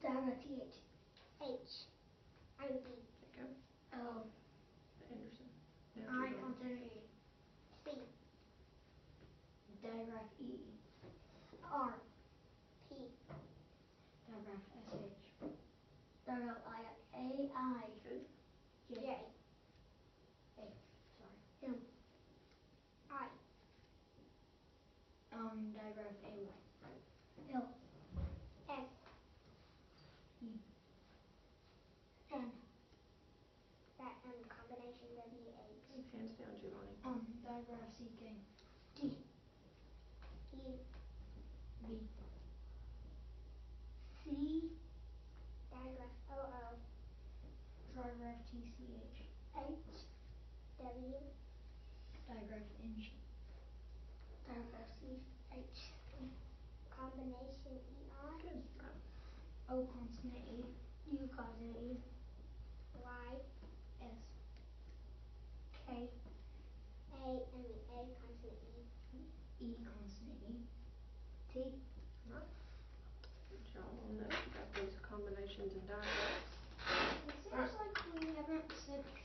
direct TH. H. I'm B. There you go. O. Anderson. I consonant E. C. Digraph E. R. P. Digraph SH. Digraph I. A. I. Good. J. A. Sorry. M. I. Digraph AY. L. S. E. N. That combination WH. Hands down, Giovanni. Digraph CK. D. E. B. C. Digraph OO. Trigraph TCH. H. W. Digraph NG. Digraph CH. Combination ER. Good. Right. O consonant E. U consonant E. Y. S. K. A consonant E. E consonant E. T. Right. Good job on that. You got those combinations and diagrams. It seems like we haven't said P.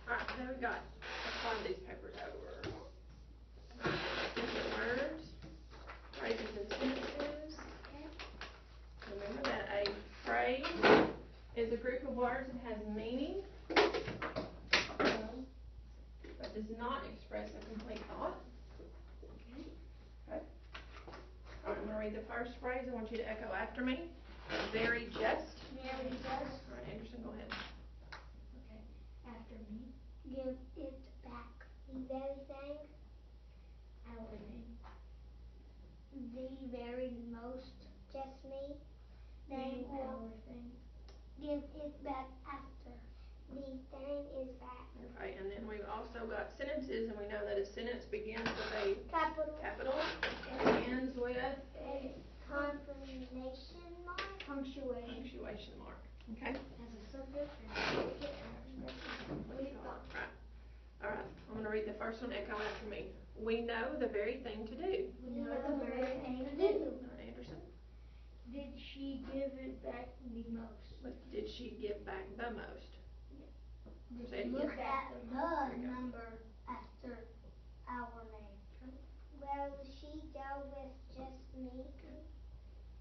Alright, then we got a lot of these papers over. Different words, phrases and sentences. Remember that a phrase is a group of words that has meaning, but does not express a complete thought. Okay. Alright, I'm going to read the first phrase. I want you to echo after me. Very just. Very just. Alright, Anderson, go ahead. Okay. After me. Give it back. The very thing. Our name. The very most. Just me. Thing or Our thing. give it back after. The thing is back. Okay, and then we've also got sentences, and we know that a sentence begins with a Capital. and ends with A confirmation mark. punctuation mark. Okay? As a subject and predicate and a complete thought. Right. Alright, I'm going to read the first one, echo after me. We know the very thing to do. We know the very thing to do. Anderson? Did she give it back the most? But did she give back the most? Say it Look again. at There the you go. number after our name. Will she go with just me?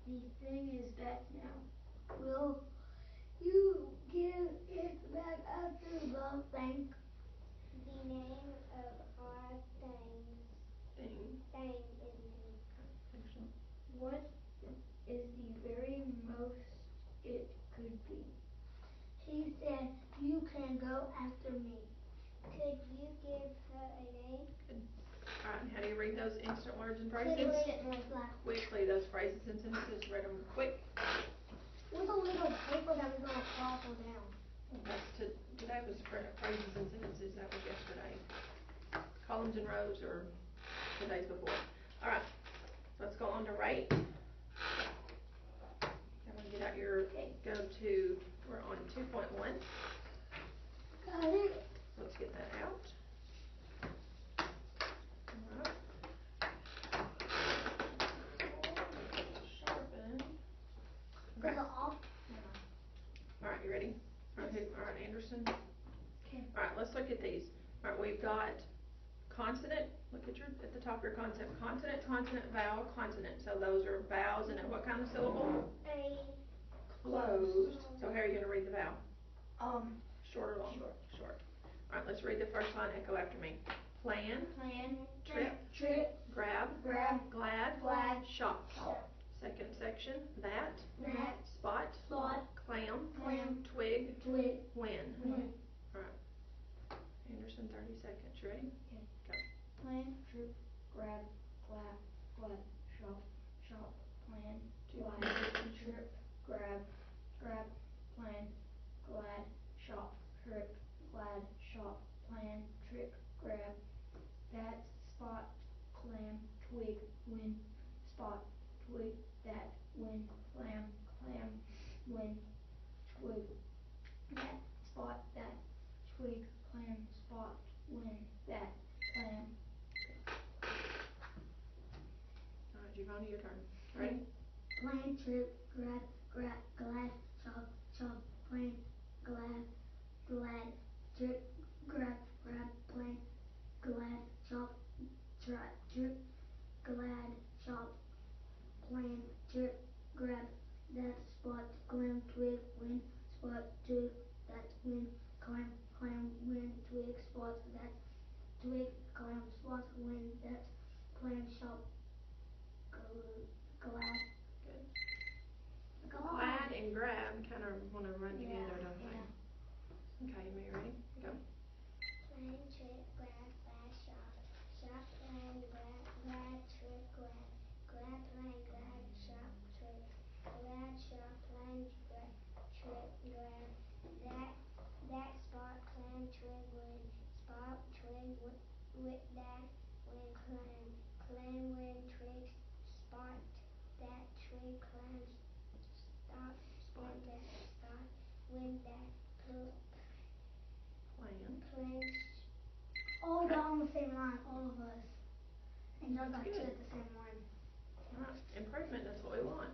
The thing is back now. Will you give it back after the thing? The name of our things. Thing. Thing is me. Anderson? What is the very most it could be? She said, you can go after me. Could you give her a name? Alright, how do you read those instant words and phrases? Instantly, like, Quickly, those phrases and sentences, read them quick. with a little paper that we're going to cross them down. Today was phrases and sentences, that was yesterday. Columns and rows are the days before. Alright, let's go on to rate. I'm going to get out your, we're on 2.1. Got it? Let's get that out. Alright. Sharpen. Okay. Is it off? Alright, you ready? Alright, Anderson. Okay. Alright, let's look at these. Alright, we've got consonant. Look at the top of your concept. Consonant, consonant, vowel, consonant. So those are vowels and what kind of syllable? A. Closed. So how are you going to read the vowel? Short or long? Short. Alright, let's read the first line. Echo after me. Plan. Trip. Grab. Glad. Shop. Second section. That. Spot. Clam. Twig. When. Alright. Anderson, 30 seconds. You ready? Okay. Plan, trip, grab, glad, shop, plan, glad, trip, grab, plan, glad, shop, trip, glad, shop, plan, trip, grab, that, spot, clam, twig, win, spot, twig, that, win, clam, win, twig, that, spot, that, twig, clam, spot, win, that, clam. Giovanni, your turn. Ready? Plan, trip, grab, glad, chop, plan, glad, trip, grab, plan, glad, chop, trip, glad, chop, plan, trip, grab, that spot, climb, twig, wind, spot, twig, that wind, climb, wind, twig, spot, that twig, climb, spot, wind, that plan, chop, glad. Good. Glad and grab kind of want to run together, don't they? Okay, you ready? Go. Plan, trip, grab, shop, plan, glad, trip, glad, plan, glad, shop, trip, glad, shop, plan, trip, glad, that spot, plan, twig, wind, spot, twig, with that, wind, climb, wind, twig, spot, that twig, climb, stop, wind, that spot, wind, that Plan. Oh, we got on the same line, all of us. And y'all got two at the same one. Alright, improvement, that's what we want.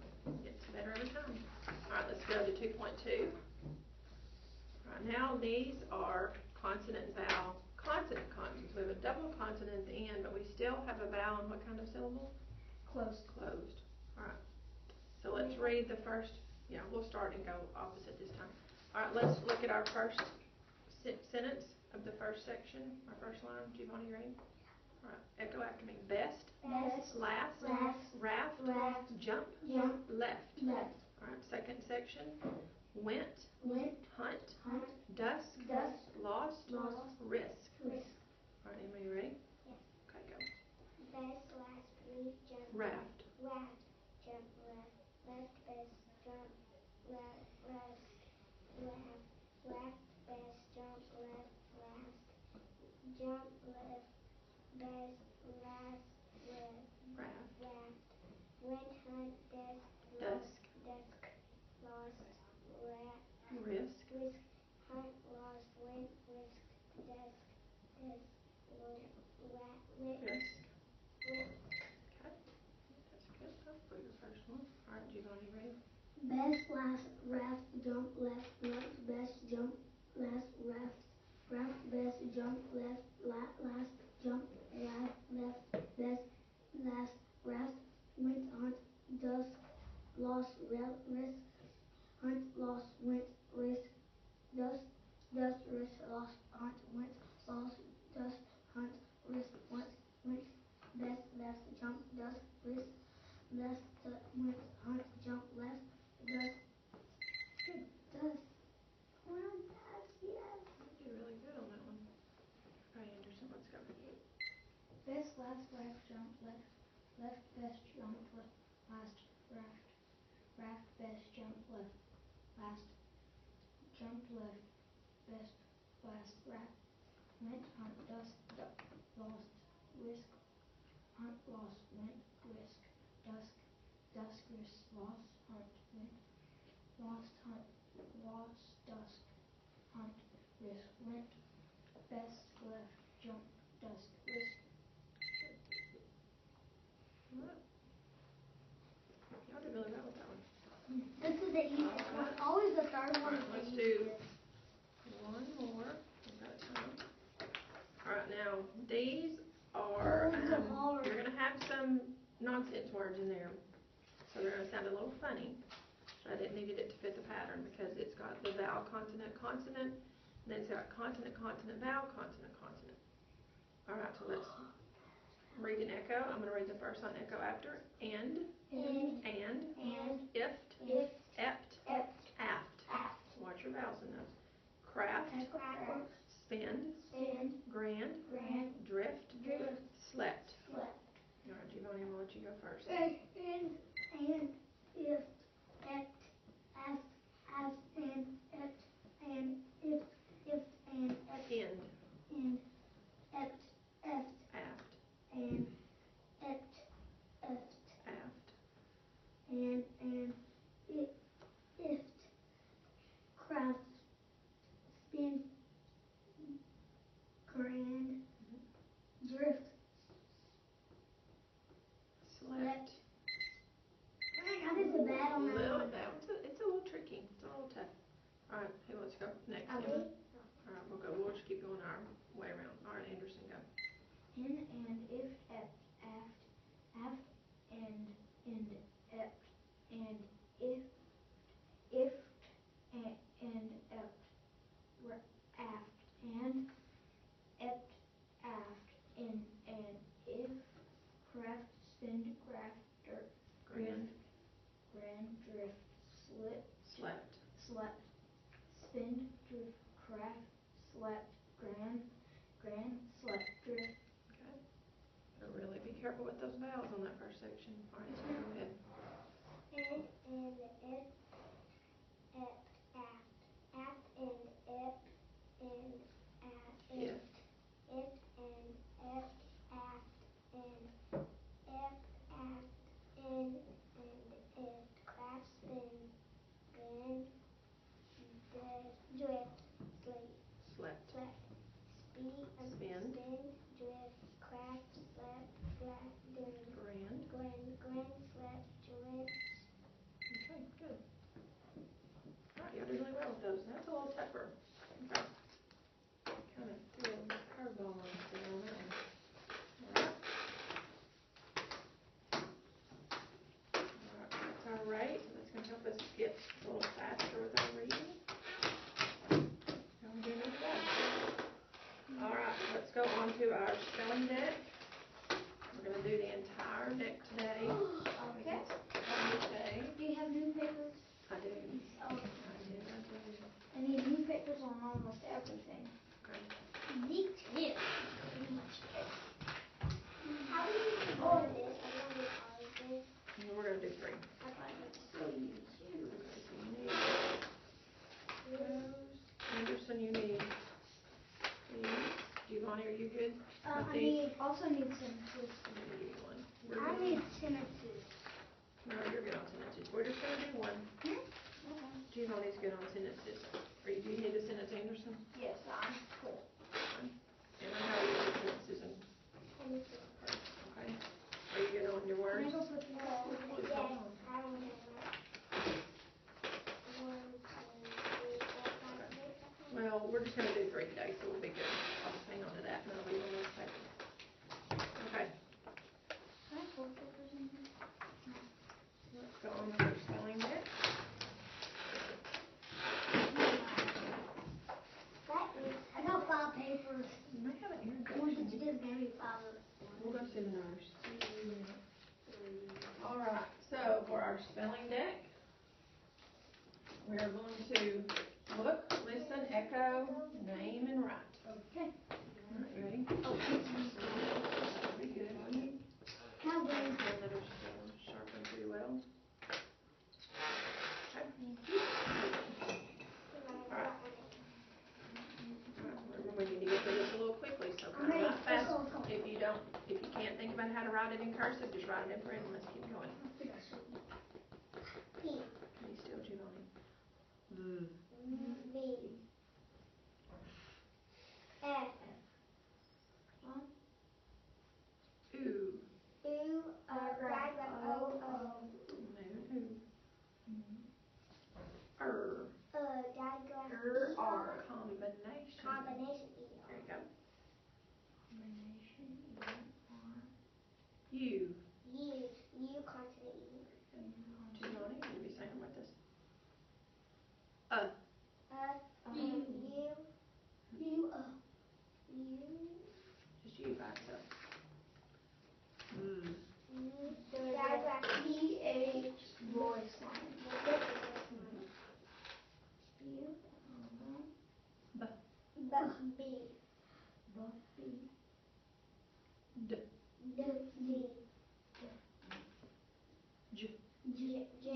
It's better every time. Alright, let's go to 2.2. Alright, now these are consonant, vowel, consonant. We have a double consonant at the end, but we still have a vowel in what kind of syllable? Closed. Alright, so let's read the first, we'll start and go opposite this time. Alright, let's look at our first sentence of the first section, our first line. Giovanni, you ready? Alright, echo after me. Best, last, raft, jump, left. Alright, second section. Went, hunt, dusk, lost, risk. Alright, Emma, you ready? Yes. Okay, go. Best, last, brief, jump, Raft, jump, left, best, jump, last, best, jump, last, jump, left, best, last, raft, went, hunt, dusk, lost, risk, hunt, lost, went, risk, dusk, risk. wit. Okay, that's good. That's for your first one. Alright, Giovanni, you ready? Best, last, raft, jump, left, best, jump, last, raft, best, jump, left, last, jump, left, best, last, raft, went, hunt, dusk, lost, risk, hunt, lost, went, risk, dust, risk, lost, hunt, went, lost, dust, hunt, risk, went, best, left, jump, dusk, risk, left, went, hunt, jump, left, dust. Good. Dust. Well, that's yes. You're really good on that one. Alright, Anderson, let's go. Best, last, raft, jump, left, best, jump, last, raft, best, jump, left, last, jump, left, best, last, raft, went, hunt, dust, lost, risk, hunt, lost, went, risk, dusk, risk, lost, hunt, went, lost, hunt, lost, dusk, hunt, risk, went, best, left, jump, dusk, risk. Alright. Y'all did really well with that one. This is the easiest one. Always the third one is the Let's do easiest. one more. We've got time. Alright, now these are, you're going to have some nonsense words in there. So they're going to sound a little funny. I didn't need it to fit the pattern because it's got the vowel, consonant, and then it's got consonant, vowel, consonant. Alright, so let's read an echo. I'm going to read the first one echo after. And, ift, ept, aft. Watch your vowels in those. Craft, spend, grand, drift, slept. Alright, Giovanni, I'm going to let you go first. And, if, apt, aft, and, ept, and, if, and, ept, End, and, ept, eft, aft, and, ept, aft, and, ift, craft, spin, grand, drift, slept, careful with those vowels on that first section. All right, so go ahead. And it, apt, and ip, and Yeah. it, and ip, apt, and ip, apt, and it, crafts, been, glen, drift, Slept. spin, drift, craft, slept, glen, slept, drift. Okay, good. All right, you're doing really well with those. That's a little tougher. Okay. Kind of threw a curveball on us there on that one. All right. All right, that's our rate. That's going to help us get a little faster with our reading. How we doing with that? All right, let's go on to our spelling deck. We're going to do the entire deck today. Okay. Okay. Do you have newspapers? I do. Oh, I need newspapers on almost everything. Okay. Me too. How do you do all of this? I don't do all of this. And then we're going to do 3. So you too. Okay, so you need those. Anderson, you need these. Giovanni, are you good? I also need sentences. You need one. I need sentences. No, you're good on sentences. We're just going to do one. Giovanni's good on sentences. Do you need a sentence, Anderson? Yes, I'm full. And I know you need sentences. Okay. Are you good on your words? Can I go put these up? Yes, I don't have that. 1, 2, 3, 4, 5, 6. Well, we're just going to do 3 today, so we'll be good. I'll just hang on to that and I'll leave on those papers. Okay. Can I pull papers in here? Let's go on to our spelling deck. I got 5 papers. You may have an One that introduction. you didn't give me 5 of. We'll go see the numbers. Alright, so for our spelling deck, we are going to look, listen, echo, name, and write. Okay. Alright, you ready? Oh, Pretty good. how Okay, good. the letters still sharpen pretty well. Alright. Remember, we need to get through this a little quickly, so I'm kind of ready. write fast. Let's go. If you can't think about how to write it in cursive, just write it in print and let's keep going. P. Be still, Giovanni. V. F. Ooh. U. Diagram O. No, ooh. Diagram R. E. Combination. Combination E. There you go. Combination U. U. Consonant E. Giovanni, you be saying them with us. U. U. Just you by itself. Diagram PH voice line. B. B. D. D. J. J.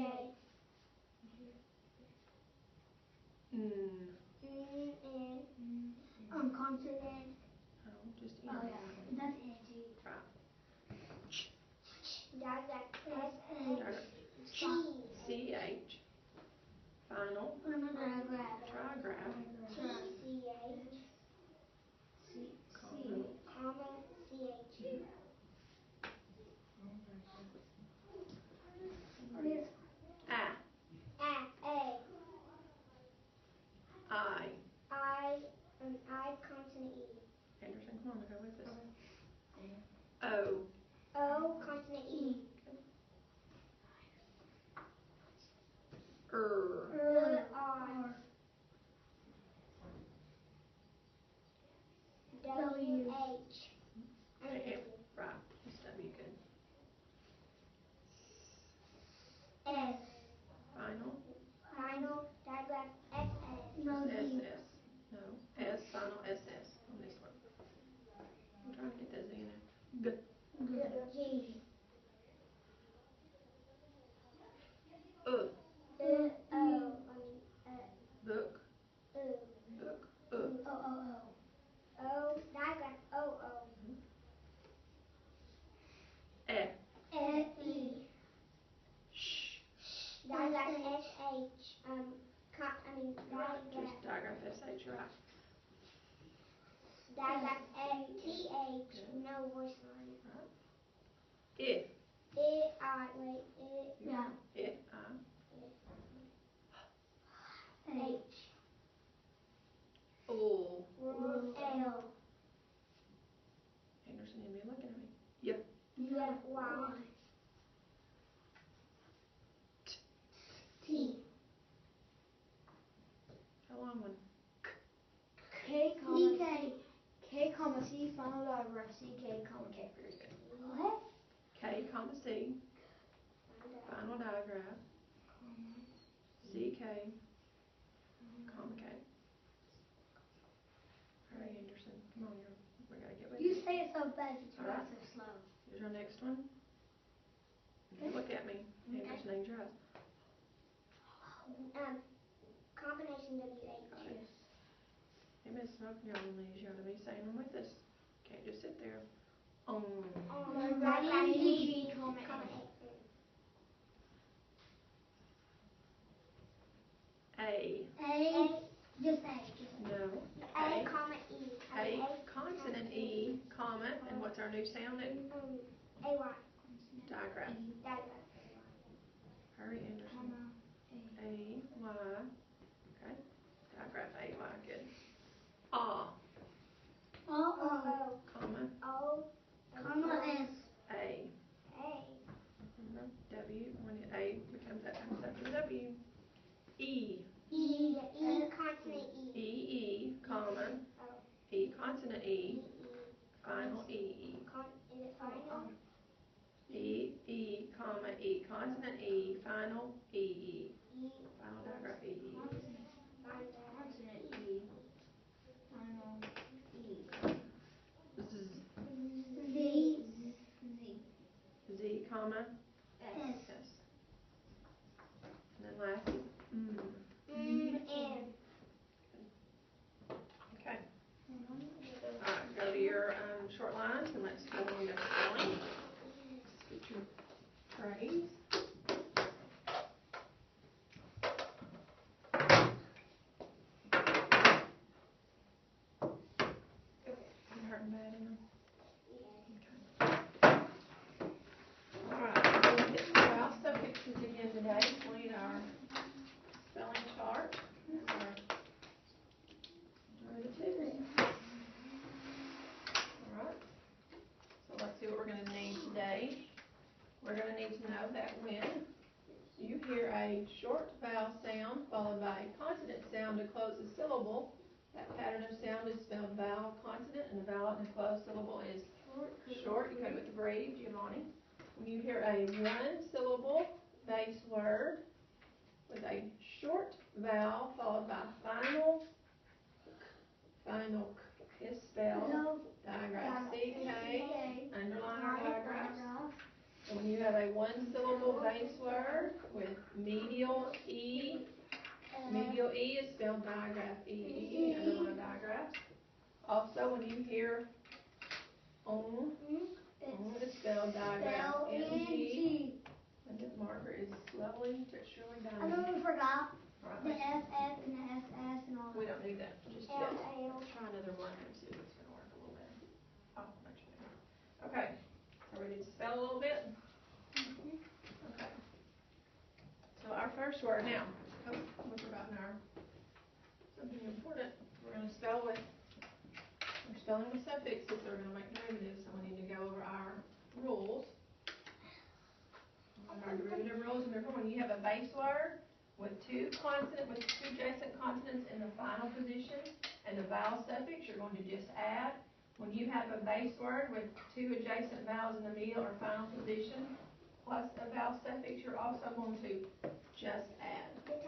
G. O. Book. Book. Diagram. E. E. Sh. Diagram SH. Just diagram SH, right? Diagram TH. No voice line. Right. If. I. Wait. Yeah. If. H. O. L. Anderson, you'll be looking at me. Yep. Y. T. A long one. K, K, comma C, final diagram CK, comma K. Very good. What? K, comma C. Final diagraph. CK, comma K. All right, Anderson. Come on, we gotta get with You it. say it so fast, it's All right. so slow. Here's our next one. Look at me. Anderson, name's your eyes. Combination WH. Right. Hey, Miss Smoke, y'all need you to be saying them with us. Can't just sit there. Diagram G, G, comma comma N. A. Just A. No. A, comma E. A, consonant E, comma, and what's our new sound? AY. Diagram. Diagram. Hurry, Anderson. A, Y. Okay. Diagram A, Y. Good. Ah. Comma. O, comma S. A. W. When A becomes that comes after W. E. Consonant E. E, comma. E, consonant E. Final E. Is it final? E, comma, E, consonant E, final E. Final diagraph E. Consonant E, final E. Z. Z, comma, S. S. And then last is N. Okay. Alright, go to your short lines and let's go into spelling. Let's get your phrase. You hurting bad, Emma? Okay. Alright, we'll get to our suffixes again today. We need our spelling chart. Our derivatives. Alright. So let's see what we're going to need today. We're going to need to know that when you hear a short vowel sound followed by a consonant sound to close a syllable, that pattern of sound is spelled vowel, consonant, and the vowel in a closed syllable is short. You cut it with the braid, Giovanni. When you hear a one-syllable base word with a short vowel followed by final k is spelled diagraph CK, underline our diagraphs. And when you have a one-syllable base word with medial E is spelled diagraph EE, underline diagraphs. Also, when you hear is spelled diagraph NG. And this marker is slowly but surely dying. I know we forgot Right, the FF and the SS and all that. we don't need that just yet. L. Try another marker and see if it's going to work a little bit. Oh, actually. Okay, so ready to spell a little bit? Okay. So our first word now. Oh, we've forgotten something important. We're going to spell with. We're spelling with suffixes that are going to make derivatives, so we need to go over our rules. Our derivative rules. Remember, when you have a base word with two adjacent consonants in the final position and the vowel suffix, you're going to just add. When you have a base word with two adjacent vowels in the medial or final position plus a vowel suffix, you're also going to just add. Okay,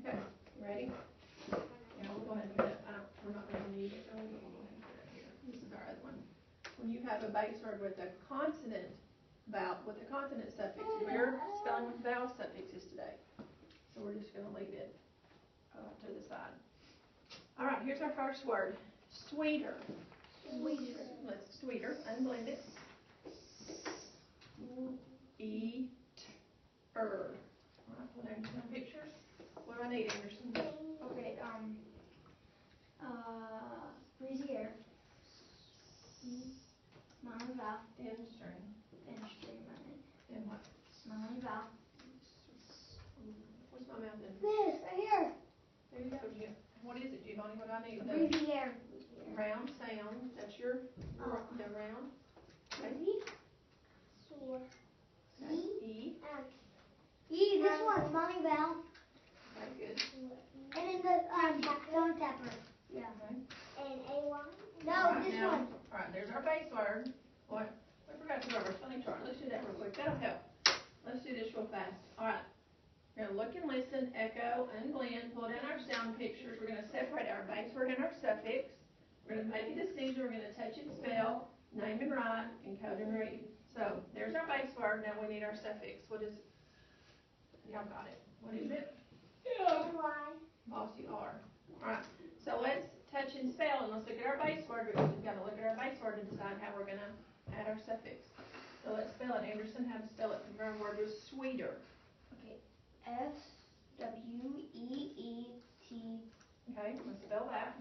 you ready? Yeah, we'll go ahead and put it. We're not going to need it. So we'll go ahead and put it here. This is our other one. when you have a base word with a consonant with a consonant suffix. We're spelling with vowel suffixes today. So we're just going to leave it to the side. All right, here's our first word. Sweeter. Sweeter. Let's sweeter. Unblend it. Eat. All right, pull down some pictures. What do I need, Anderson? Okay, breezy air. Smiling vowel. In string. And string running. And what? Smiling vowel. What's my mouth in? This, right here. There you go, Jim. What is it, Giovanni? What do I need? Breezy air. Round sound. That's your the round. Okay. E. This one, smiling vowel. Okay, good. And then the stone tapper. Yeah. Okay. And A1? No, Right, this now, one. All right, there's our base word. What? We forgot to do our spelling chart. Let's do that real quick. That'll help. Let's do this real fast. All right. We're going to look and listen, echo, unblend, pull down our sound pictures. We're going to separate our base word and our suffix. We're going to make a distinction. We're going to touch and spell, name and write, and code and read. So there's our base word. Now we need our suffix. What is it? Y'all got it. What is it? Bossy R. All right. So let's touch and spell, and let's look at our base word, because we've got to look at our base word to decide how we're going to add our suffix. So let's spell it. Anderson, how to spell it? Our word was sweeter. Okay, S-W-E-E-T. Okay, let's spell that.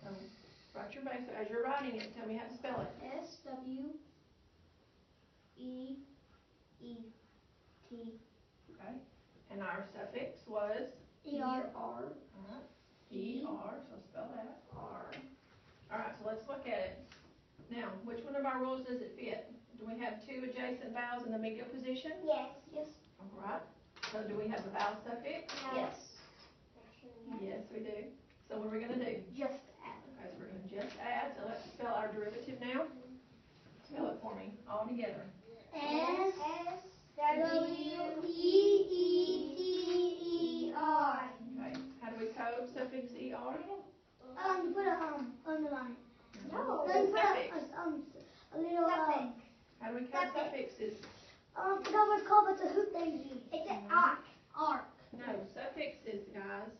So write your base. As you're writing it, tell me how to spell it. S-W-E-E-T. Okay. And our suffix was E-R. Alright. E-R, so spell that. R. Alright, so let's look at it. Now, which one of our rules does it fit? Do we have two adjacent vowels in the medial position? Yes. Alright. So do we have a vowel suffix? Yes. Yes, we do. So what are we going to do? Just add. Okay, so we're going to just add. So let's spell our derivative now. Spell it for me, all together. S-W-E-E-T-E-R. Okay. How do we code suffix ER? You put a underline. No. No, you put a little How do we code suffixes? I forgot what it's called, but it's a hoop thingy. It's an arc. No, suffixes, guys.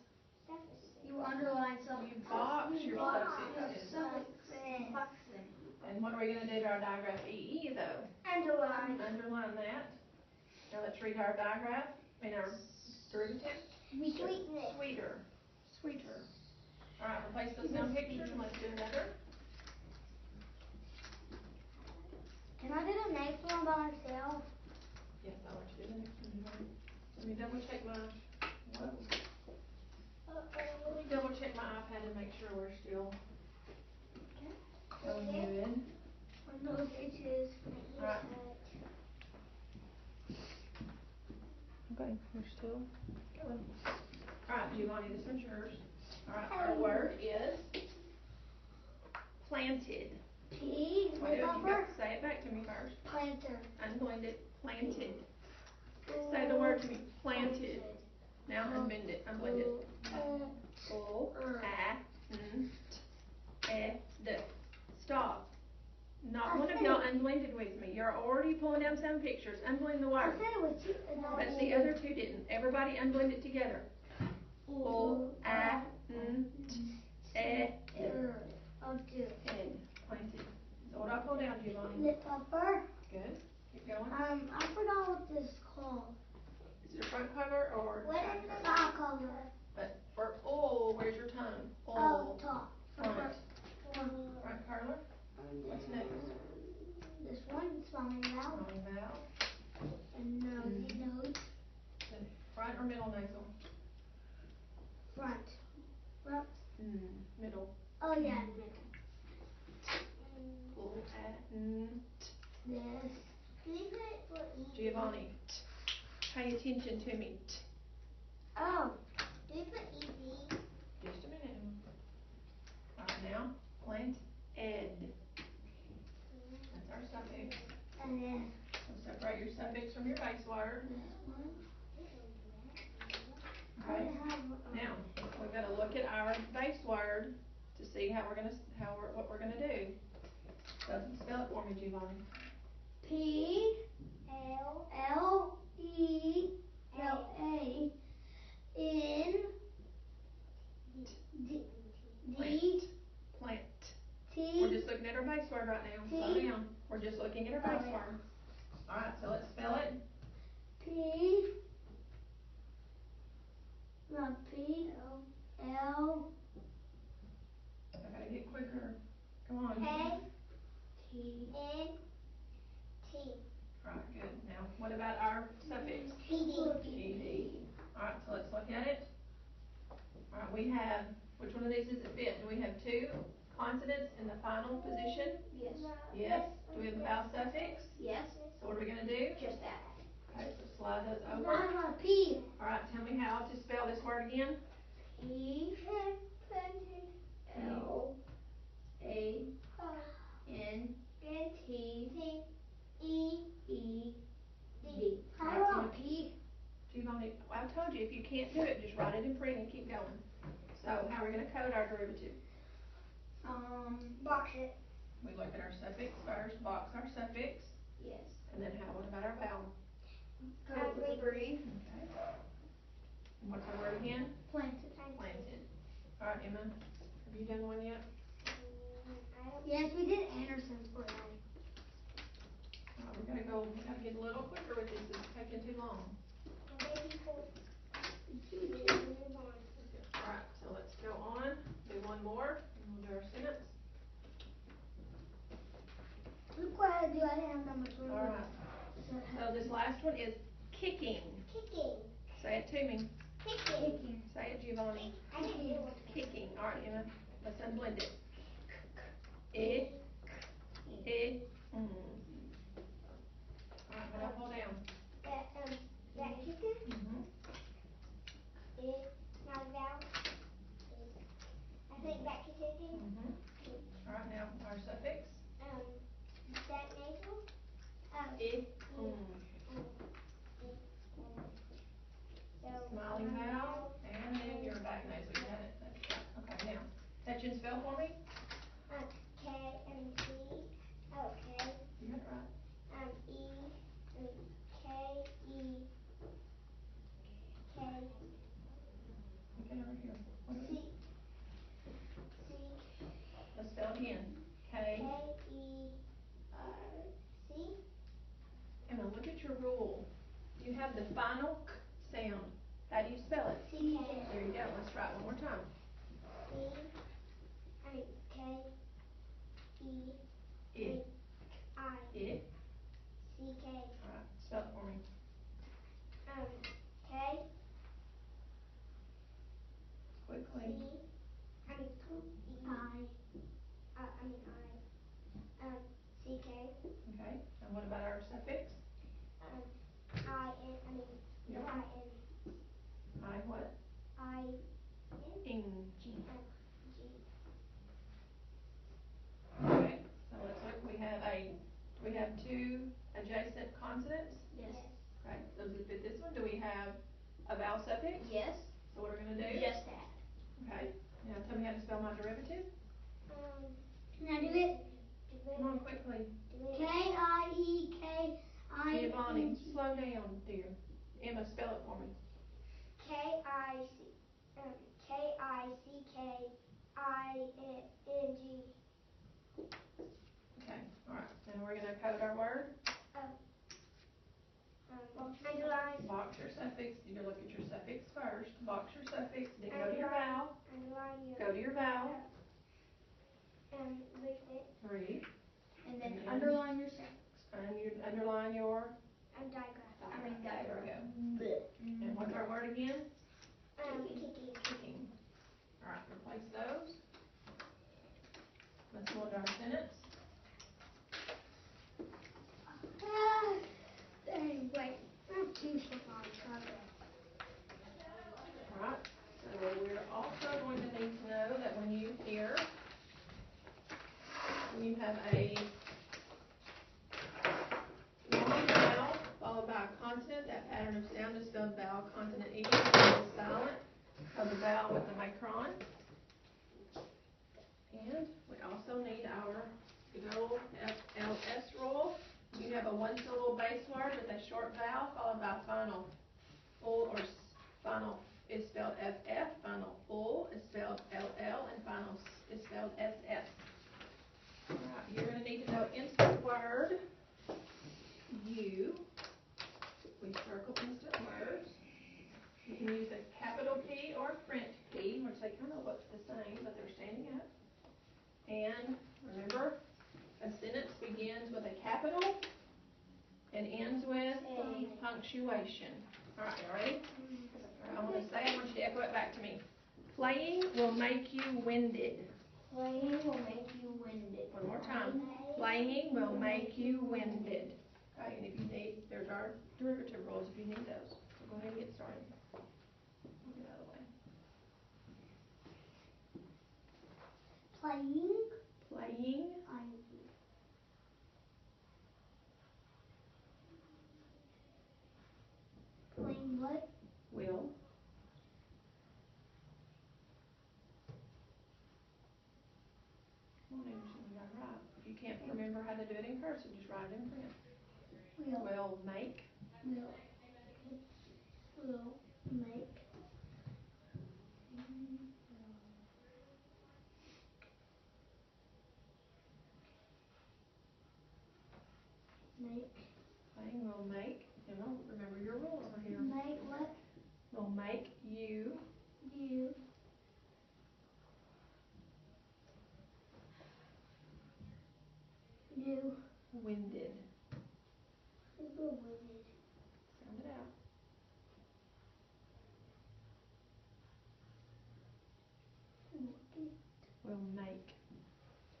You underline something. You box your suffixes. And what are we going to do to our digraph EE though? Underline. Underline that. Now let's read our digraph. Our derivative. Sweetness. Sweeter. Alright, replace those sound pictures and let's do another. Can I do the next one by myself? Yes, I'll let you do the next one. Let me double check my iPad and make sure we're still going good. No, it is. Alright. Okay, we're still going. Alright, Giovanni, this one's yours. Alright, our word is planted. P. Wait, you got to say it back to me first. Planter. Unblend it. Planted. Say the word to me. Planted. Now unbend it. Unblend it. Stop. Not one of y'all unblended with me. You're already pulling down some pictures. Unblend the I word. said it with you. But the other two didn't. Everybody unblend it together. Planted. So what do I pull down, Giovanni? Lip upper. Good. Keep going. I forgot what this is called. Is it a front color or side color? Side color. But for where's your tongue? Top. Front. Front color. What's next? This one, smiling vowel. Smiling vowel. And nose. Front or middle nasal? Front. Middle. Oh yeah, middle. This. Can you put it for E? Giovanni, pay attention to me. Oh. Can you put ED? Just a minute. Alright, now, plant ed. That's our suffix. And then So separate your suffix from your base word. this one. Okay. Now, we've got to look at our base word to see what we're gonna do. Spell it for me, Giovanni. P L E L A N D Plant. T. We're just looking at our base word right now. Slow down. We're just looking at our base word. Alright, so let's spell it. P L. I gotta get quicker. Come on. T Alright, good. Now, what about our suffix? TD. Alright, so let's look at it. Alright, we have, which one of these does it fit? Do we have two consonants in the final position? Yes. Yes. Do we have a vowel suffix? Yes. So what are we gonna do? Just that. Okay, so slide those over. Not a P. Alright, tell me how to spell this word again. P L A N T E D. How about P? Giovanni, I told you if you can't do it, just write it in print and keep going. So how are we gonna code our derivative? Box it. We look at our suffix first, box our suffix, Yes. and then what about our vowel? Breathe. Okay. And what's our word again? Planted. Planted. Alright, Emma, have you done one yet? Yes, we did Anderson's already. We gotta get a little quicker with this, it's taking too long. Alright, so let's go on, do one more, and we'll do our sentence. Look what I do. I didn't have that much room. Alright, so this last one is kicking. Say it to me. Kicking. Say it, Giovanni. Kicking. Alright, Emma, let's unblend it. Alright, now hold down. That kicking? Mm-hmm. Not a vowel. I think back to kicking. Mm-hmm. Alright, now our suffix. That nasal. Smiling vowel, and then your back nasal. You had it. That's right. Okay, now touch and spell for me. K and T. K. You got it right. K E. K. Okay, over here. What are C. we? Let's spell it again. K. C. Emma, look at your rule. You have the final k sound. How do you spell it? C. There you go. Let's try it one more time. K. E. It. I. It. C. K. Alright, spell it for me. K. Quickly. I. C. K. Okay, and what about our suffix? Yep. I what? Ing. G. Okay, so let's look. We have two adjacent consonants. Yes. Okay, those that fit this one. Do we have a vowel suffix? Yes. So what are we gonna do? Just that. Okay, now tell me how to spell my derivative. Can I do it? Come on, quickly. K-I-E-K-I-N-G. Giovanni, slow down, dear. Emma, spell it for me. K-I-C-K-I-N-G. Okay, alright, and we're gonna code our word. Underline. Box your suffix. You look at your suffix first. Box your suffix, then go to your vowel. Underline. Go to your vowel. Breathe. Breathe. And then underline your suffix. And you underline your Digraph. There we go. And what's our word again? Kicking. Kicking. Alright, replace those. Let's go into our sentence. Wait. I have two so far. Alright, so we're also going to need to know that when you have a long vowel followed by a consonant, that pattern of sound is spelled vowel, consonant, E, is silent, of the vowel with the micron. And we also need our a one-syllable base word with a short vowel followed by final. Full or final is spelled FF, final full is spelled LL, and final is spelled SS. Alright, you're going to need to know instant word. You. We circle instant words. You can use a capital P or a French P, which they kind of look the same, but they're standing up. And remember, a sentence begins with a capital and ends with punctuation. Alright, you ready? Alright, I want to say, I want you to echo it back to me. Playing will make you winded. Playing will make you winded. One more time. Playing will make you winded. Okay, and if you need, there's our derivative rules if you need those. So go ahead and get started. Get out of the way. Playing. Playing. Playing what? Will. Come on, Anderson, you got it right. If you can't remember how to do it in cursive, just write it in print. Will make. Will make. Make. Playing will make. Emma, remember your rule over here. Make what? Will make you. You. You. Winded. Winded. Sound it out. Will make.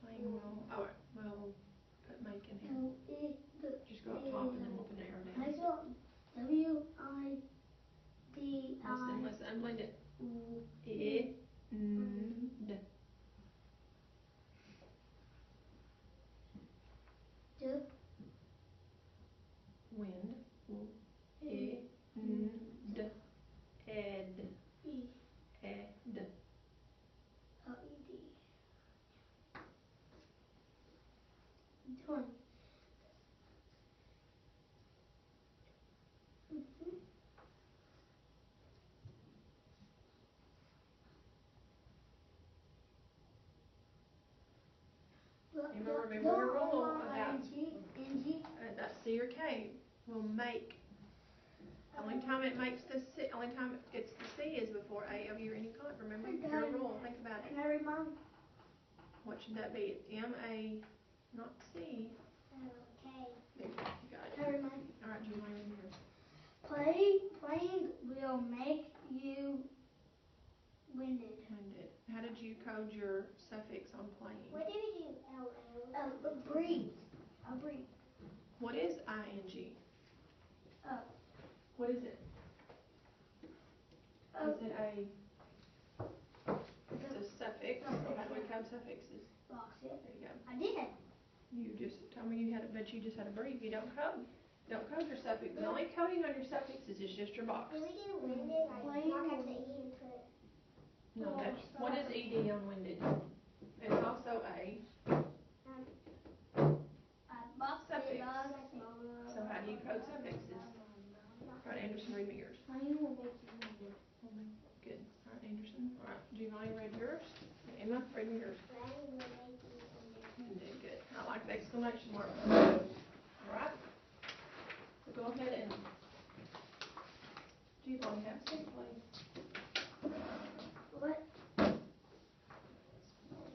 Playing will. Oh, will put make in here. Just go up top and then we'll put an arrow down. W-I-D-I. Listen, unblend it. D. Wind. Ed. Ed. Ed. L-E-D. Done. Remember your rule about N-G. That's C or K. Will make. Only time it makes the C, only time it's the C is before A of your any kind. Remember your rule. Think about it. Can I read mine? What should that be? M-A, not C. Okay. There you go. You got it. Can I read mine? All right, do you want to read yours? Playing will make you winded. Winded. How did you code your suffix on playing? What do you do, L-L? Breathe. I'll breathe. What is ing? What is it? Is it it's a suffix? How do we code suffixes? Box it. There you go. I did. You just told me you had it, but you just had to breathe. You don't code. Don't code your suffix. The only coding on your suffixes is just your box. Can we do winded? Like, knock out the E and put. No, that's, what is ed on winded? It's also a suffix. So how do you code suffixes? All right, Anderson, read me yours. Playing will make you winded. Good. All right, Anderson. All right, Giovanni, read yours. And Emma, read me yours. Playing will make you winded. Winded, good. I like the exclamation mark. All right. So go ahead and Giovanni, have a seat, please. What? All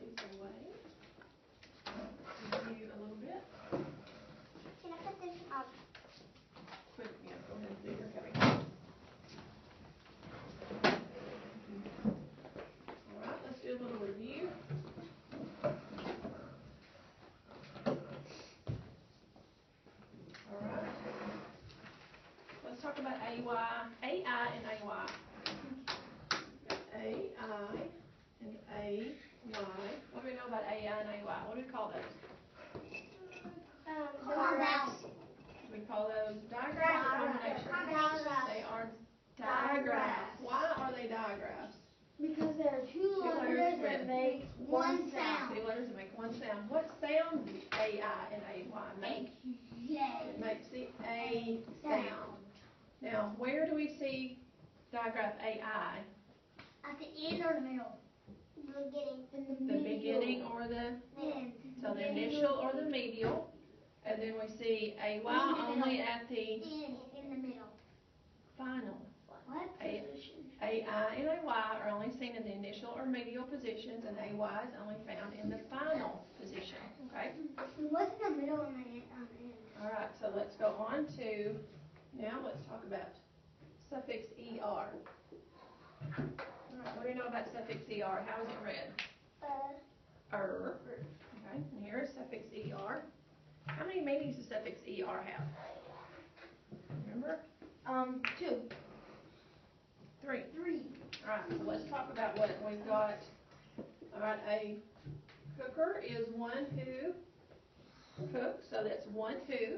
these away. Review a little bit. Can I put this up? Quick, yeah, go ahead and see your coding. All right, let's do a little review. All right. Let's talk about AI and AY. AI and AY. What do we know about AI and AY? What do we call those? Diagrams. We call those diagrams or combinations? Diagrams. They are digraphs. Why are they digraphs? Because there are two letters that make one sound. Two letters that make one sound. What sound do AI and AY make? J. It makes Now, where do we see digraph AI? At the end or the middle? Beginning. In The beginning or the end. So the initial or the medial, and then we see AY only at the In the middle. final. What? AI and AY are only seen in the initial or medial positions, and AY is only found in the final position. Okay? What's in the middle and the end? All right, so let's go on to, now let's talk about suffix ER. All right, what do you know about suffix ER? How is it read? Okay, and here is suffix ER. How many meanings does suffix ER have? Remember? 2. 3. 3. Alright, so let's talk about what we've got. Alright, a cooker is one who cooks, so that's one who.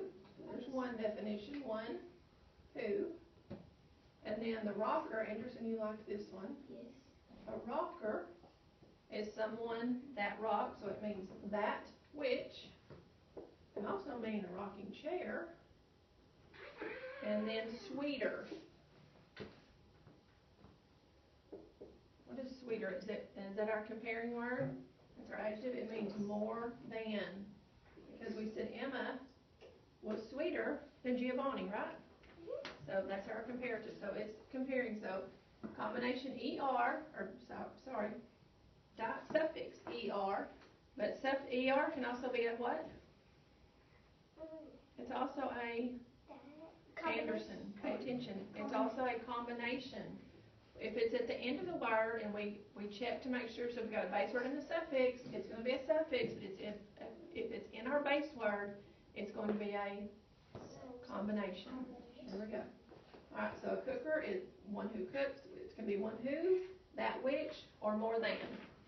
There's one definition, one who. And then the rocker, Anderson, you like this one? Yes. A rocker is someone that rocks, so it means that which. Can also mean a rocking chair. And then sweeter. What is sweeter? Is that our comparing word? It's our adjective. It means more than. Because we said Emma was sweeter than Giovanni, right? So that's our comparative. So it's comparing. So combination ER, or sorry, suffix ER, but ER can also be a what? It's also a Anderson. Pay attention. It's also a combination. If it's at the end of the word and we check to make sure, so if we've got a base word and a suffix, it's going to be a suffix, but if it's in our base word, it's going to be a combination. There we go. Alright, so a cooker is one who cooks. It's going to be one who, that which, or more than.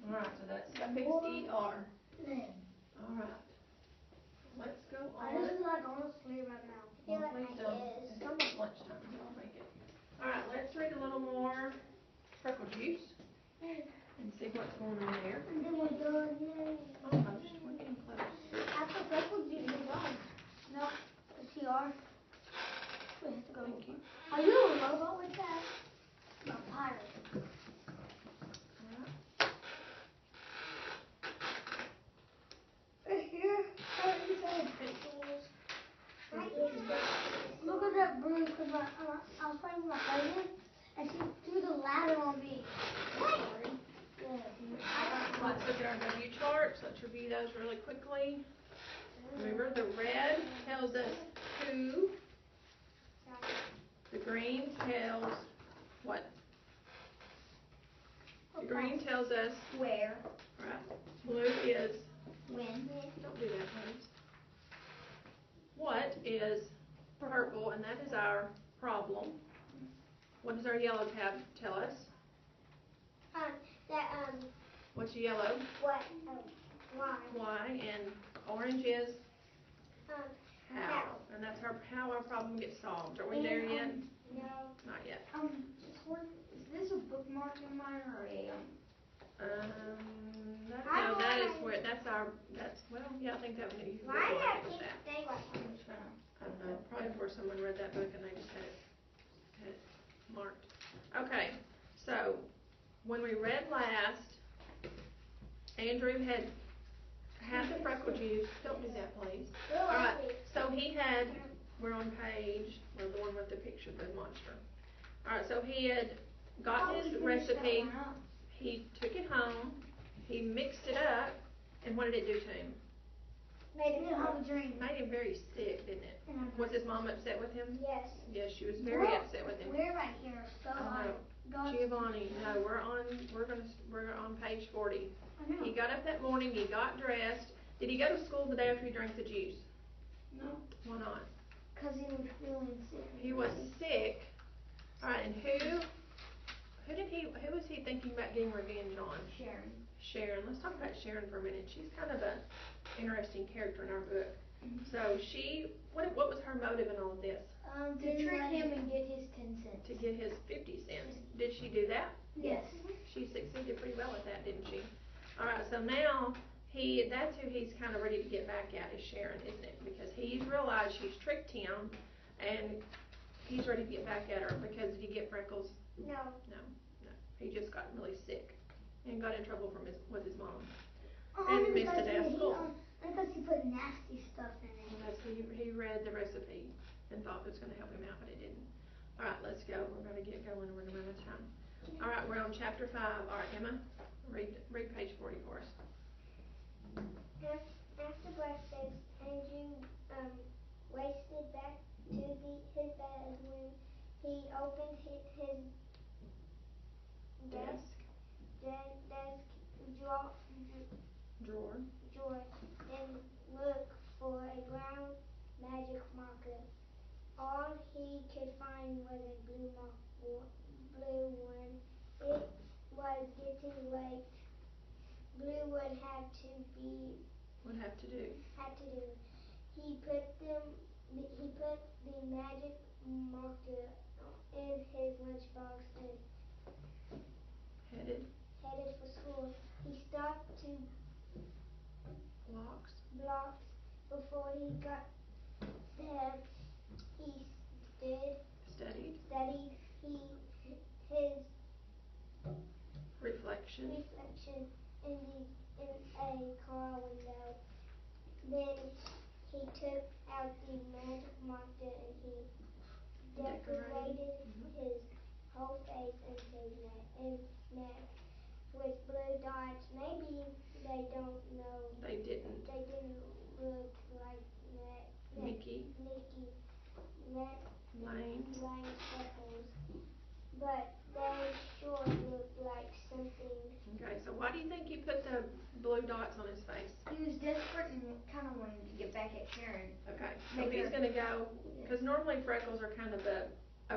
Alright, so that's suffix ER. Alright. Let's go on. I just feel like I want to sleep right now. Well, please don't. It's almost lunchtime. I'll make it. Alright, let's read a little more freckle juice and see what's going on there. And then we're done. Yay. Almost. We're getting close. After purple juice, we're done. No, the TR. We have to go. Thank you. Are you a robot with that? I'm a pirate. Alright. Right here. Pencils. Look at that broom, because I was playing with my cousin, and she threw the ladder on me. Let's look at our W charts. Let's review those really quickly. Remember, the red tells us who. The green tells what? The green tells us Where? right. Blue is When? don't do that, please. What is purple, and that is our problem. What does our yellow tab tell us? What's yellow? What? Why? Why, and orange is how. How. And that's how our problem gets solved. Are we there yet? No. Not yet. Is this a bookmark in mine or a No, that is where, well, yeah, I think that would be. Why did I with keep that. saying I don't know, probably before someone read that book and they just had it marked. Okay, so when we read last, Andrew had the freckle juice. Don't do that, please. Alright, so we're on page, the one with the picture of the monster. Alright, so he had got his recipe, he took it home, he mixed it up, and what did it do to him? Made him have a dream. Made him very sick, didn't it? Was his mom upset with him? Yes. Yes, she was very upset with him. We're right here, so Giovanni, no, we're on page 40. I know. He got up that morning, he got dressed. Did he go to school the day after he drank the juice? No. Why not? Because he was feeling sick. He was sick. Alright, and who was he thinking about getting revenge on? Sharon. Let's talk about Sharon for a minute. She's kind of an interesting character in our book. So what was her motive in all of this? to trick him and get his 10 cents. To get his 50 cents. Did she do that? Yes. She succeeded pretty well at that, didn't she? Alright, so now that's who he's kind of ready to get back at, is Sharon, isn't it? Because he's realized she's tricked him, and He's ready to get back at her because did he get freckles? No. No. He just got really sick and got in trouble with his mom. And And missed a day of school. Because he put nasty stuff in it. Well, he read the recipe and thought it was going to help him out, but it didn't. All right, let's go. We're going to get going. We're going to run out of time. All right, we're on chapter 5. All right, Emma, read page 40 for us. After breakfast, Andrew wasted back to his bed when he opened his desk drawer and looked for a brown magic marker. All he could find was a blue one. It was getting late. Blue would have to do. He put the magic marker in his lunchbox and Headed for school. He stopped 2 blocks before he got there. He studied his reflection in a car window. Then he took out the magic marker and he decorated his whole face and his neck with blue dots. Maybe they didn't look like Mickey Lane freckles, but they sure looked like something. Okay, so why do you think he put the blue dots on his face? He was desperate and kind of wanted to get back at Sharon. Okay, so he's going to go, because normally freckles are kind of a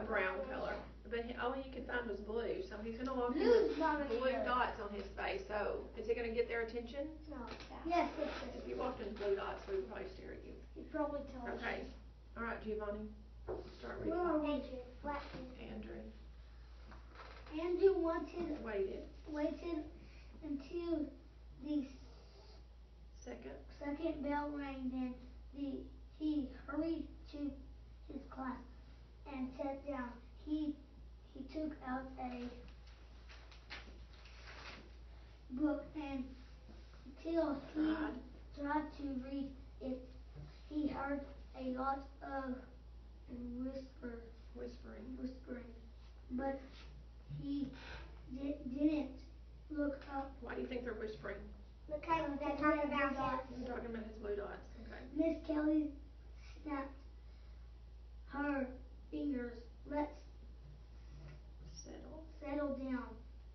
brown color, but all he could find was blue, so he's going to walk in with blue dots on his face. So is it going to get their attention? No. Yes. If you walked in blue dots, we would probably stare at you. He'd probably tell us. Okay, all right, Giovanni, start reading. Where are we? Andrew waited until the second bell rang. Then he hurried to his class and sat down. He took out a book and till he tried to read it, he heard a lot of whispering, but he didn't look up. Why do you think they're whispering? Because they're talking about him. They're talking about his blue dots. Okay. Miss Kelly snapped her fingers. Let's settle down,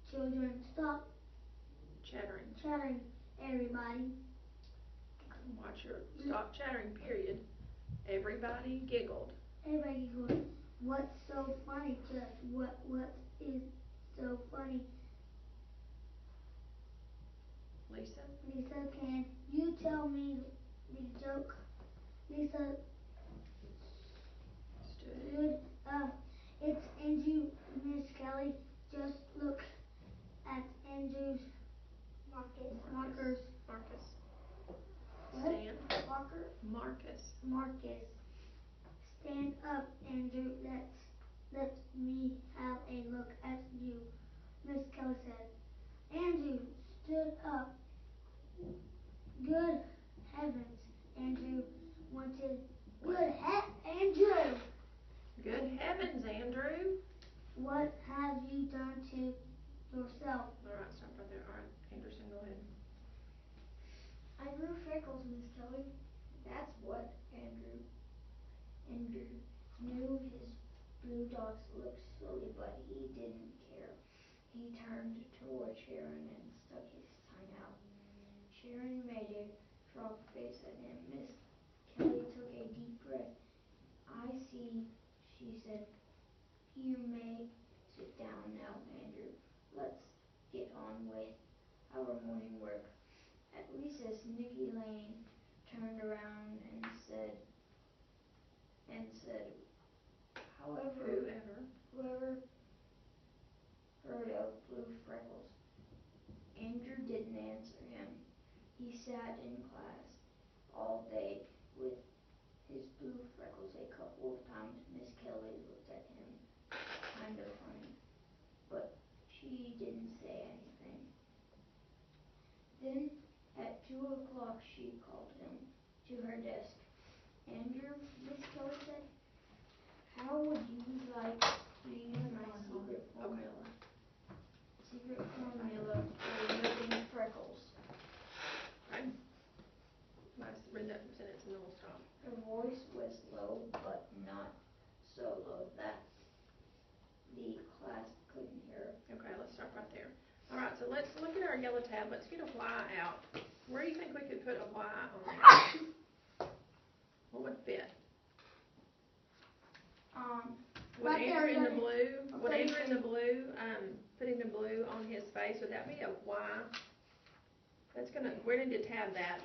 children. Stop chattering, everybody. Stop chattering, period. Everybody giggled. What's so funny, Jeff? What is so funny? Lisa, can you tell me the joke? Lisa stood up. It's Andrew, Miss Kelly. Just look at Andrew's markers. Marcus. Stand up, Andrew. Let me have a look at you, Miss Kelly said. Andrew stood up. Good heavens, Andrew wanted. Andrew! Good heavens, Andrew! What have you done to yourself? All right, stop right there. All right, Anderson, go ahead. I grew freckles, Miss Kelly. That's what Andrew knew. His blue dots looked silly, but he didn't care. He turned toward Sharon and stuck his tongue out. Sharon made a frog face at him. Miss Kelly took a deep breath. I see, she said. You may sit down now, Andrew. Let's get on with our morning work. At recess, Nicky Lane turned around and said, whoever heard of blue freckles? Andrew didn't answer him. He sat in class all day with his blue freckles. A couple of times Miss Kelly looked Then at 2 o'clock she called him to her desk. Andrew, Miss Kelly said, how would you like to use my secret formula? Secret formula for removing freckles. Okay. Let's read that sentence and then we'll stop. Her voice was low, but not so low that the class couldn't hear her. Okay, let's stop right there. All right, so let's look at our yellow tab. Let's get a Y out. Where do you think we could put a Y on there? What would fit? Would Right there, Andrew in the right blue, would Okay. Andrew in the blue, putting the blue on his face, would that be a Y? That's gonna, we're going to tab that.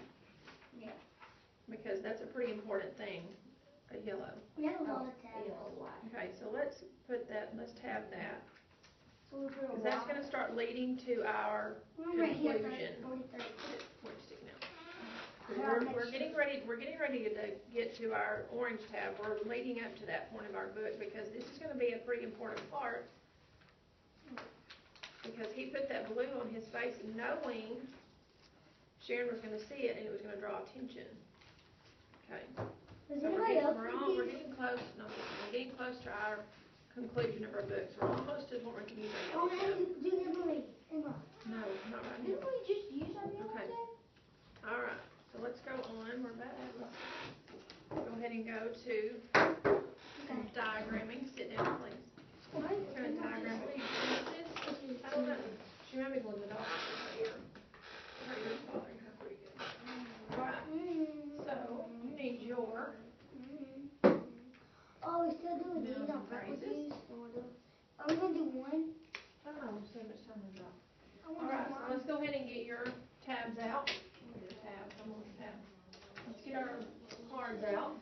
Yeah. Because that's a pretty important thing, a yellow. We have a lot of tabs. Yellow Y. Okay, so let's put that, let's tab that. So we put a Because that's Y. going to start leading to our Right here, conclusion. 43. Where's it sticking out? We're getting ready to get to our orange tab. We're leading up to that point of our book because this is going to be a pretty important part. Because he put that blue on his face knowing Sharon was going to see it and it was going to draw attention. Okay. Does So anybody else we're getting close. No, we're getting close to our conclusion of our books. We're almost to what we can use our yellow tab. do Emily. Emma. No, not right now. Didn't we just use our yellow Okay. tab? All right. So let's go on. We're back. Let's go ahead and go to some diagramming. Sit down, please. What? We're going to diagram. What do you think this is? I don't know. She might be one of the dogs right here. Her ears bothering her pretty good. All right. So you need your Oh, we still doing these on phrases. Are we going to do one? I don't know. So much time we've got. I All want right. to So do let's go ahead and get your tabs out. Tabs. I'm on the tab. Let's get our cards out.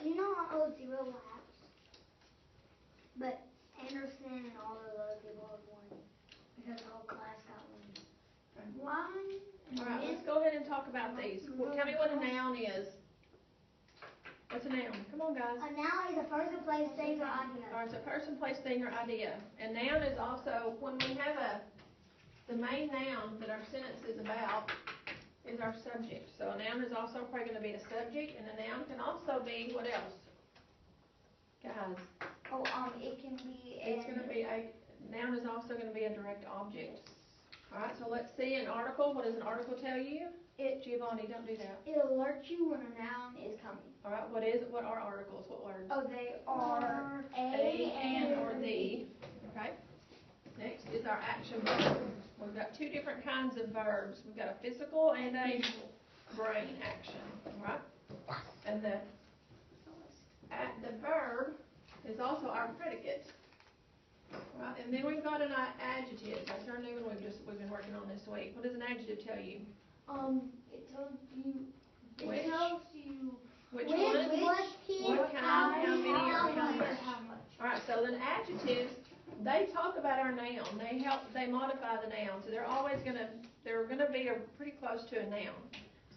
You know I owe 0 laps, but Anderson and all those other people have won because the whole class got one. One. All right, let's go ahead and talk about these. Tell me what a noun is. What's a noun? Come on, guys. A noun is a person, place, thing, or idea. All right, it's a person, place, thing, or idea. And noun is also, when we have the main noun that our sentence is about is our subject. So a noun is also probably going to be a subject, and a noun can also be, what else? Guys. Oh, it can be It's going to be noun is also going to be a direct object. All right, so let's see an article. What does an article tell you? Giovanni, don't do that. it alerts you when a noun is coming. All right, what are articles? What words? Oh, they are and, or the. Okay. Next is our action verb. We've got two different kinds of verbs. We've got a physical and a brain action. All right. And the verb is also our predicate. Right, and then we've got an adjective. That's our new one we've been working on this week. What does an adjective tell you? It tells you. Which? It tells you Which one? What kind? How many? Or how much? All right. So then adjectives, they talk about our noun. They modify the noun. So they're gonna be pretty close to a noun.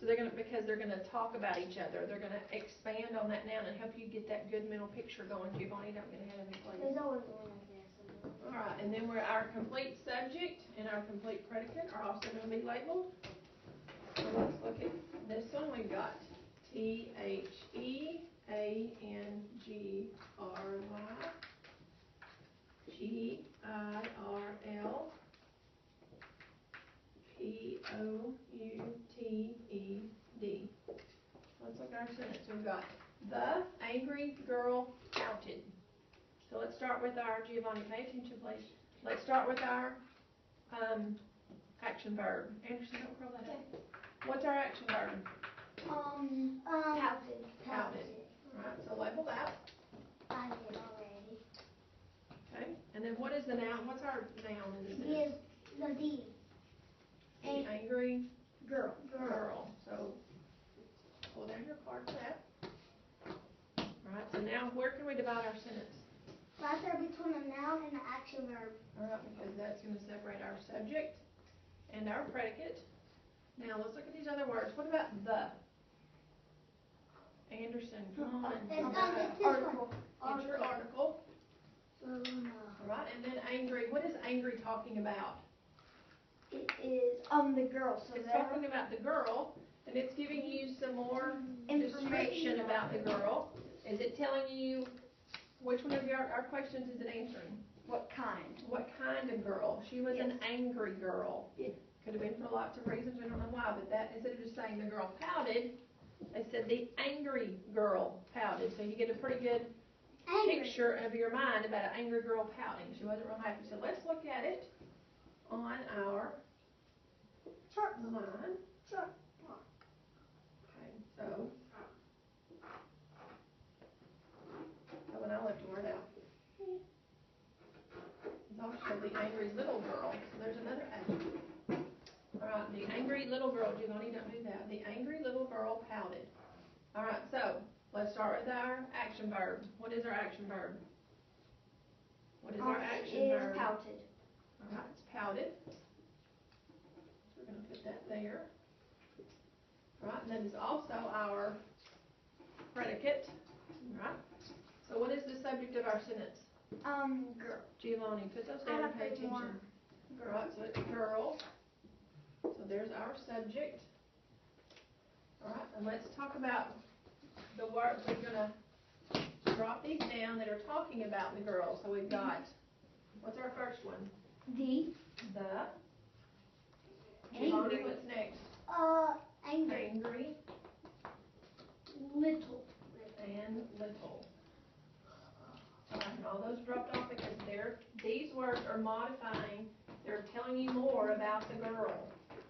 So because they're gonna talk about each other. They're gonna expand on that noun and help you get that good mental picture going. Giovanni, don't get ahead of me, please. There's always one like this. All right, and then our complete subject and our complete predicate are also going to be labeled. So let's look at this one. We've got THEANGRY, GIRLPOUTED. Let's look at our sentence. We've got the angry girl pouted. So let's start with our, Giovanni, pay attention please. Let's start with our action verb. Anderson, don't curl that up. What's our action verb? Pouted. Pouted. Alright, so label that. I did already. Okay, and then what is the noun? What's our noun in this? He is the D. The angry Girl. So pull down your card for that. Alright, so now where can we divide our sentence? Right there between a noun and an action verb. Alright, because that's going to separate our subject and our predicate. Now let's look at these other words. What about the? Anderson, come on. It's article. It's your article. So, Alright, and then angry. What is angry talking about? It is the girl. So it's talking about the girl, and it's giving you some more description about the girl. Is it telling you which one of our questions is it answering? What kind? What kind of girl? She was an angry girl. Yeah. Could have been for lots of reasons. We don't know why, but that instead of just saying the girl pouted, they said the angry girl pouted. So you get a pretty good picture of your mind about an angry girl pouting. She wasn't real happy. So let's look at it on our chart line. Chart. Okay, so when I left a word out. It's also the angry little girl. So there's another A. Alright, the angry little girl. Giovanni, don't do that. The angry little girl pouted. Alright, so let's start with our action verb. What is our action verb? What is our action verb? It is pouted. Alright, it's pouted. So we're going to put that there. Alright, and that is also our predicate. Alright. So what is the subject of our sentence? Girl. Giovanni, put those down and pay attention. Alright, so it's girl. So there's our subject. Alright, and let's talk about the words. We're going to drop these down that are talking about the girl. So we've got, what's our first one? The. Giovanni, what's next? Angry. Angry. Little. And little. Alright, and all those dropped off because these words are modifying. They're telling you more about the girl.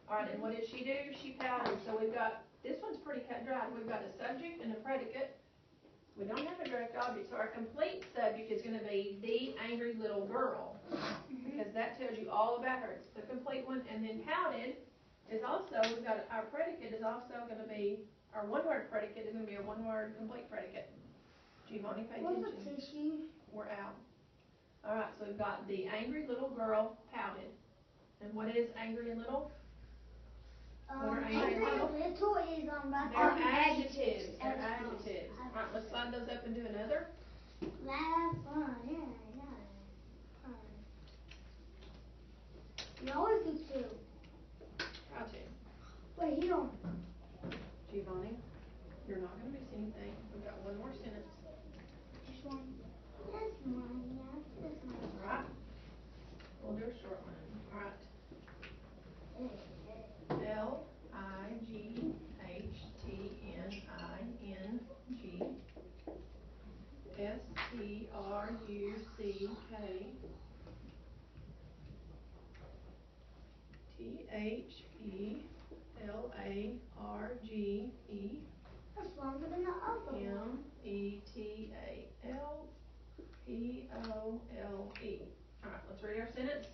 Alright, and what did she do? She pouted. So we've got, this one's pretty cut and dry. We've got a subject and a predicate. We don't have a direct object, so our complete subject is going to be the angry little girl. Because that tells you all about her. It's the complete one. And then pouted is also, we've got our predicate is also going to be, our one-word predicate is going to be a one-word complete predicate. Giovanni, pay attention. What's the tissue? We're out. Alright, so we've got the angry little girl pouted. And what is angry and little? What are angry and little? Little is right They're adjectives. They're adjectives. Alright, let's slide those up and do another. Last one, yeah. You always do two. Try to. Wait, you don't. Giovanni, you're not going to miss anything. We've got one more sentence. Just one. This one, yeah. This one. Alright. We'll do a short one. Alright. Lightingstruggle. That's longer than the other one. Metalpole. Alright, let's read our sentence.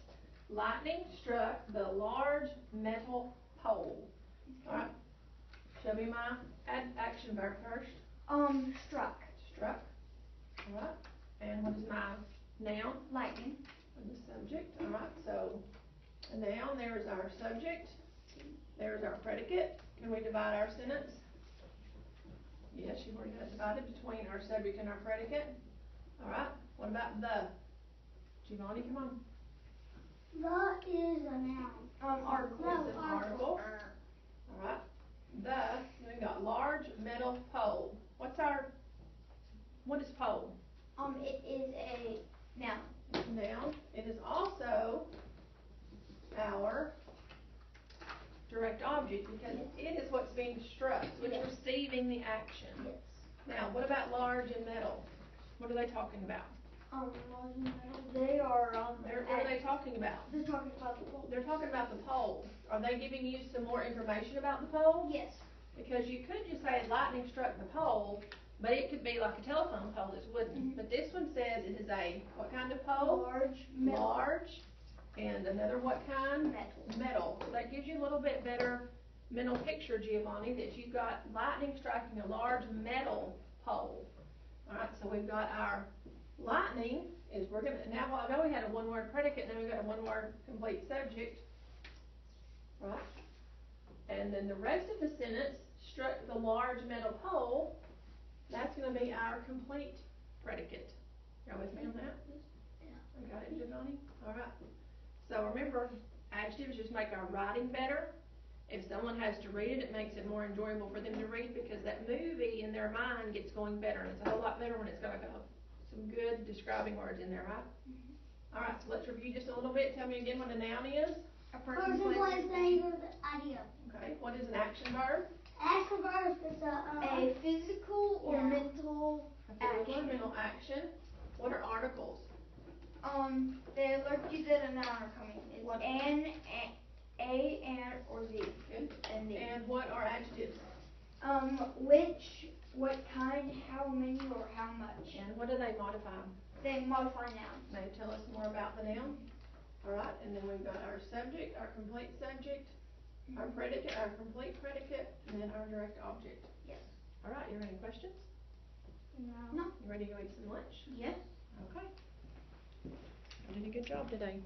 Lightning struck the large metal pole. Alright. Show me my action verb first. Struck. Struck. Alright. And what is my noun? Lightning. And the subject. Alright, so the noun, there's our subject. There's our predicate. Can we divide our sentence? Yes, you've already got it divided between our subject and our predicate. Alright, what about the? Giovanni, come on. The is a noun. Article. It's an article. Alright. We've got large metal pole. What is pole? It is a noun. It's a noun. It is also our direct object because it is what's being struck, which is receiving the action. Yes. Now, what about large and metal? What are they talking about? Large and metal. They are What are they talking about? They're talking about the pole. They're talking about the pole. Are they giving you some more information about the pole? Yes. Because you could just say lightning struck the pole, but it could be like a telephone pole that's wooden. But this one says it is a, what kind of pole? Large metal. Large. And another what kind? Metal. Metal. So that gives you a little bit better mental picture, Giovanni, that you've got lightning striking a large metal pole. Alright, so we've got our lightning is now I know we had a one-word predicate, now we've got a one-word complete subject. Right? And then the rest of the sentence, struck the large metal pole, that's going to be our complete predicate. Y'all with me on that? Yeah. I got it, Giovanni? Alright. So remember, Adjectives just make our writing better. If someone has to read it, it makes it more enjoyable for them to read because that movie in their mind gets going better. And it's a whole lot better when it's got some good describing words in there, right? Mm-hmm. All right, so let's review just a little bit. Tell me again what a noun is. A person, place, thing, or idea. Okay, what is an action verb? Action verb is a physical or mental Physical or mental action. What are articles? They alert you that a noun are coming. It's What? and, or the. Good. And the. And what are adjectives? Which, what kind, how many, or how much. And what do they modify? They modify nouns. May tell us more about the noun. All right, and then we've got our subject, our complete subject, our predicate, our complete predicate, and then our direct object. Yes. All right, you have any questions? No. You ready to go eat some lunch? Yes. Okay. You did a good job today.